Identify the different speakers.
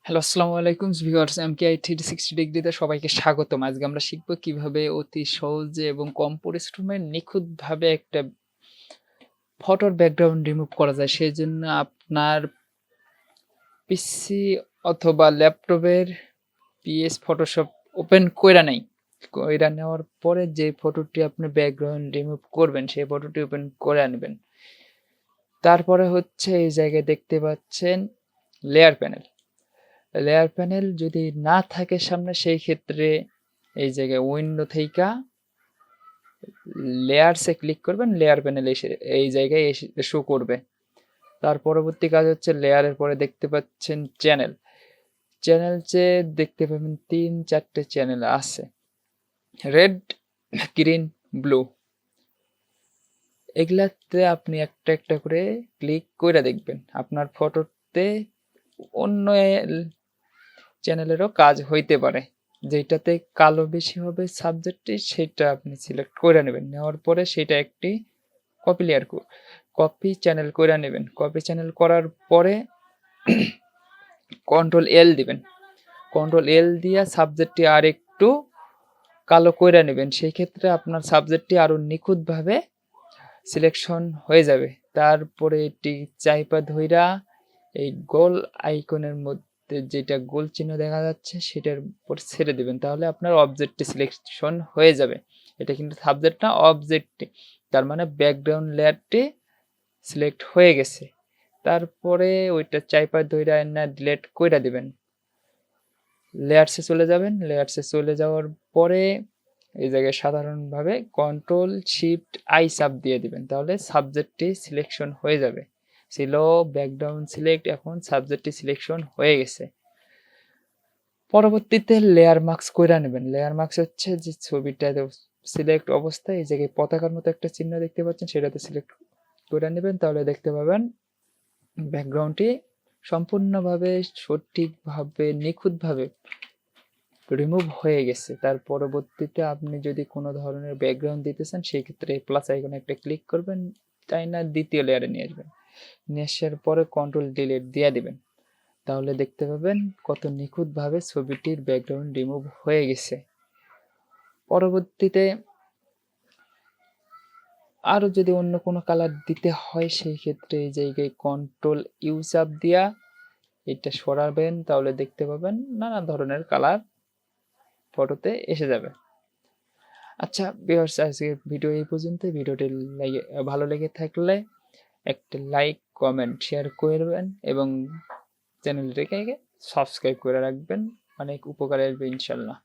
Speaker 1: Hello, আসসালামু আলাইকুম viewers, MKI 360 ডিগ্রিতে সবাইকে স্বাগতম। আজকে আমরা শিখব কিভাবে অতি সহজে এবং কম পরিশ্রমে নিখুঁতভাবে একটা ফটোর ব্যাকগ্রাউন্ড রিমুভ করা যায়। সেজন্য আপনার পিসি অথবা ল্যাপটপের পিএস ফটোশপ ওপেন কইরা নেই। কইরা নেওয়ার পরে যে ফটোটি আপনি ব্যাকগ্রাউন্ড রিমুভ করবেন, সেই ফটোটি ওপেন করে নিবেন। তারপরে হচ্ছে এই জায়গায় দেখতে পাচ্ছেন লেয়ার প্যানেল। লেয়ার প্যানেল যদি না থাকে সামনে সেই ক্ষেত্রে এই জায়গায় উইন্ডো থেইকা লেয়ারসে ক্লিক করবেন, লেয়ার প্যানেল এসে এই জায়গায় এসে শো করবে। তার পরবর্তী কাজ হচ্ছে লেয়ারের পরে দেখতে পাচ্ছেন চ্যানেল। চ্যানেল যে দেখতে পাবেন ৩-৪টে চ্যানেল আছে। Red, green, blue. এগুলাতে আপনি একটা, একটা করে ক্লিক কইরা দেখবেন। আপনার ফটোতে অন্য চ্যানেলেরও কাজ হইতে পারে। যেটাতে কালো বেশি হবে সাবজেক্টটি সেটা আপনি সিলেক্ট কইরা নেবেন। নেওয়ার পরে সেটা একটি কপি লেয়ার কপি চ্যানেল কইরা নেবেন। কপি চ্যানেল করার পরে কন্ট্রোল এল দিবেন। কন্ট্রোল এল দিয়া সাবজেক্টটি আরেকটু কালো কইরা নেবেন। সেই ক্ষেত্রে আপনার সাবজেক্টটি আরো নিখুঁতভাবে সিলেকশন হয়ে যাবে। তারপরে এটি চাইপা ধইরা এই গোল আইকনের মধ্যে যেটা গোল চিহ্ন দেখা যাচ্ছে সেটার উপর ছেড়ে দিবেন। তাহলে আপনার অবজেক্টটি সিলেকশন হয়ে যাবে। এটা কিন্তু সাবজেক্ট না, অবজেক্টটি। তার মানে ব্যাকগ্রাউন্ড লেয়ারটি সিলেক্ট হয়ে গেছে। তারপরে ওইটা চাইপা ধইরা না ডিলিট কইরা দিবেন। লেয়ারসে চলে যাবেন। লেয়ারসে চলে যাওয়ার পরে এই জায়গায় সাধারণভাবে কন্ট্রোল শিফট আই চাপ দিয়ে দিবেন। তাহলে সাবজেক্টটি সিলেকশন হয়ে যাবে। ছিল ব্যাকগ্রাউন্ড সিলেক্ট, এখন সাবজেক্টটি সিলেকশন হয়ে গেছে। পরবর্তীতে লেয়ার মাস্ক কইরা নেবেন। লেয়ার মাস্ক হচ্ছে যে ছবিটা সিলেক্ট অবস্থায় এই জায়গায় পতাকার মতো একটা চিহ্ন দেখতে পাচ্ছেন, সেটাতে সিলেক্ট করে নেবেন। তাহলে দেখতে পাবেন ব্যাকগ্রাউন্ডটি সম্পূর্ণভাবে সঠিকভাবে নিখুঁতভাবে রিমুভ হয়ে গেছে। তার পরবর্তীতে আপনি যদি কোনো ধরনের ব্যাকগ্রাউন্ড দিতে চান সেই ক্ষেত্রে এই প্লাস আইকনে একটা ক্লিক করবেন, তাই না দ্বিতীয় লেয়ারে নিয়ে আসবেন। নিয়ে আসার পরে কন্ট্রোল ডিলিট দিয়ে দিবেন। তাহলে দেখতে পাবেন কত নিখুঁতভাবে ছবিটির ব্যাকগ্রাউন্ড রিমুভ হয়ে গেছে। পরবর্তীতে আরও যদি অন্য কোনো কালার দিতে হয় সেই ক্ষেত্রে এই জায়গায় কন্ট্রোল ইউ চাপ দিয়া এটা সরাবেন, তাহলে দেখতে পাবেন নানা ধরনের কালার ফটোতে এসে যাবে। আচ্ছা ভিউয়ার্স, আজকের ভিডিও এই পর্যন্তই। ভিডিওটি ভালো লেগে থাকলে একটা লাইক, কমেন্ট, শেয়ার করবেন এবং চ্যানেলটিকে সাবস্ক্রাইব করে রাখবেন। অনেক উপকারে আসবে ইনশাল্লাহ।